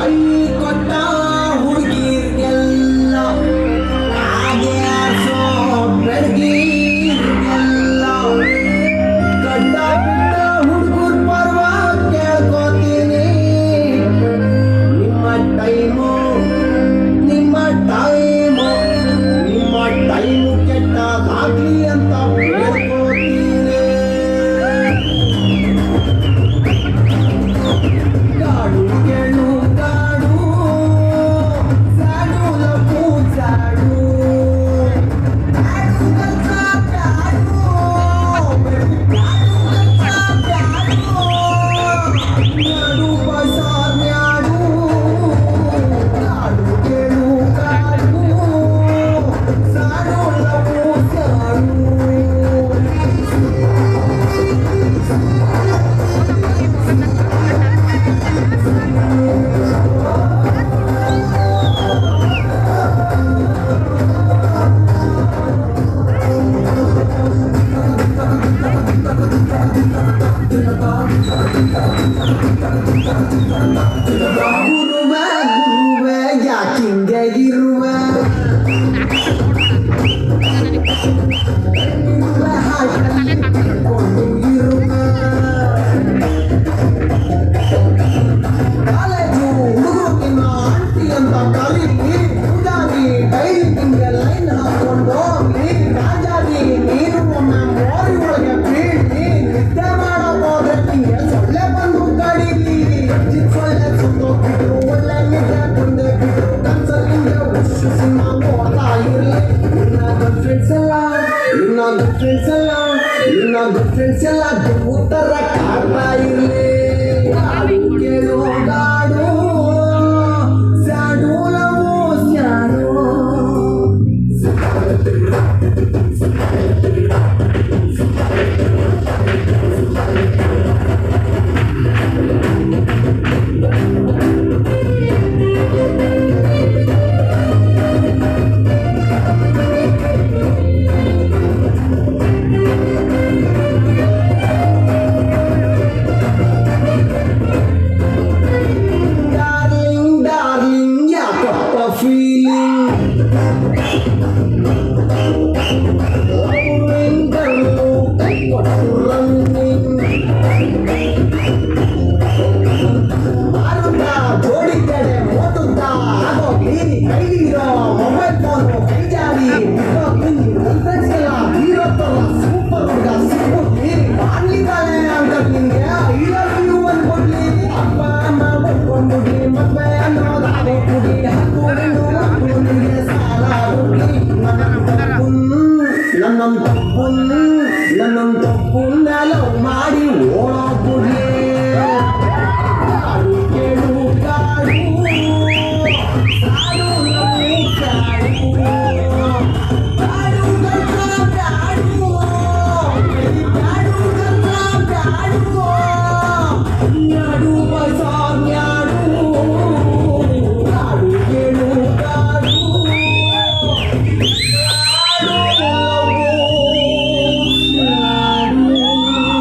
ಕೈ ಕೊಟ್ಟ ಹುಡುಗಿರ್ಗೆಲ್ಲ ಹಾಗೆ ಆಸೋ ಬೆಳಗಿರ್ಗೆಲ್ಲ ಗಡ್ಡ ಬಿಟ್ಟ ಹುಡುಗರ ಪರ್ವ ಕೇಳ್ಕೊತೀನಿ. ನಿಮ್ಮ ಟೈಮು ನಿಮ್ಮ ಟೈಮು ನಿಮ್ಮ ಟೈಮು ಕೆಟ್ಟದಾಗ್ಲಿ ಅಂತ ಕೇಳ್ಕೊತೀನಿ. ಗಾಡು ಕೇಳು ಗಾಡು ಸಾಡು ಲಪು ಸಾಡು ಬ್ಯಾಡು ಗಲ್ಸ ಬ್ಯಾಡು ಬ್ಯಾಡು ಗಲ್ಸ ಬ್ಯಾಡು ಗಾಡು ಬಸಾರ್ ನ್ಯಾಡು ಗಾಡು ಕೇಳು ಗಾಡು ಸಾಡು ಲಪು ಸಾಡು. ಗುರುವೆ ಗುರುವೆ ಯಾಕಿಂಗೆ ಇರುವೆ ಹಾಕೊಂಡು ಇರುವೆ ಕಾಲೇಜು ಹುಡುಗಿನ ಆಂಟಿ ಅಂತ ಕರೀಲಿ ಪೂಜಾರಿ ಡೈಲಿ ತಿಂಗೆ ಲೈನ್ ಹಾಕೊಂಡು ಹೋಗ್ಲಿ ರಾಜಾಜಿ ನೀನು ಒಮ್ಮೆ ಮೋರಿ ಒಳಗೆ ಬೀಳಿ ನಿದ್ದೆ ಮಾಡೋದ್ರೆ ತಿಂಗೆ ಸೊಳ್ಳೆ ಬಂದು ಕಡೀಲಿ ಸೊಳ್ಳೆ ಸುತ್ತೋಗ್ಬಿಟ್ರು ಒಳ್ಳೆ ನಿದ್ದೆ ಬಂದೆ ಬಿಟ್ರು ಕನ್ಸಲ್ಲಿಂದ ಹುಷು ಸಿನಿಮಾ ನೋಡ್ತಾ ಇರ್ಲಿ. ನಿನ್ನ ಫ್ರೆಂಡ್ಸ್ ಎಲ್ಲ ಉತ್ತರ ಕಾಡ್ತಾ ಇರ್ಲಿ. ಗಾಡು ಕೇಳು ಗಾಡು ಸ್ಯಾಡು ಲವು ಸ್ಯಾಡು. ಡಾರ್ಲಿಂಗ್ ಡಾರ್ಲಿಂಗ್ ಯಾಕಪ್ಪ ಫೀಲಿಂಗ್ ಲವ್ವಿಂಗ್ ಗಲ್ಲು ಕೈ ಕೊಟ್ಟು ರನ್ನಿಂಗ್ ಮಾರುತ್ತ ಜೋಡಿ ಕಡೆ ಓದುತ್ತ ಆಗೋಗ್ಲಿ ಕೈಲಿರೋ ಮೊಬೈಲ್ ಫೋನು ಕೈ ಜಾರಿ ಎಲ್ಲ ಹೀರೋ ತರ ಸೂಪರ್ ಹುಡುಗ ಸಿಕ್ಕೋಗ್ಲಿ ಮಾಡ್ಲಿದ್ದಾನೆ ಅಂತ ನಿನ್ಗೆ ಐ ಲವ್ ಯು ಅನ್ಕೊಡ್ಲಿ. ಅಪ್ಪ ಅಮ್ಮ ಒಪ್ಕೊಂಡ್ಬಿಡ್ಲಿ ಮದ್ವೆ ಅನ್ನೋದಾಗೋ ಕುಡಿ ಹಾಕೊಂಡು ಮಕ್ಕಳು ನಿನ್ಗೆ ಸಾಲ ಹುಡ್ಲಿ. ನನ್ನ ತಪ್ಪು ಲವ್ ಮಾಡಿ ಓಡೋದು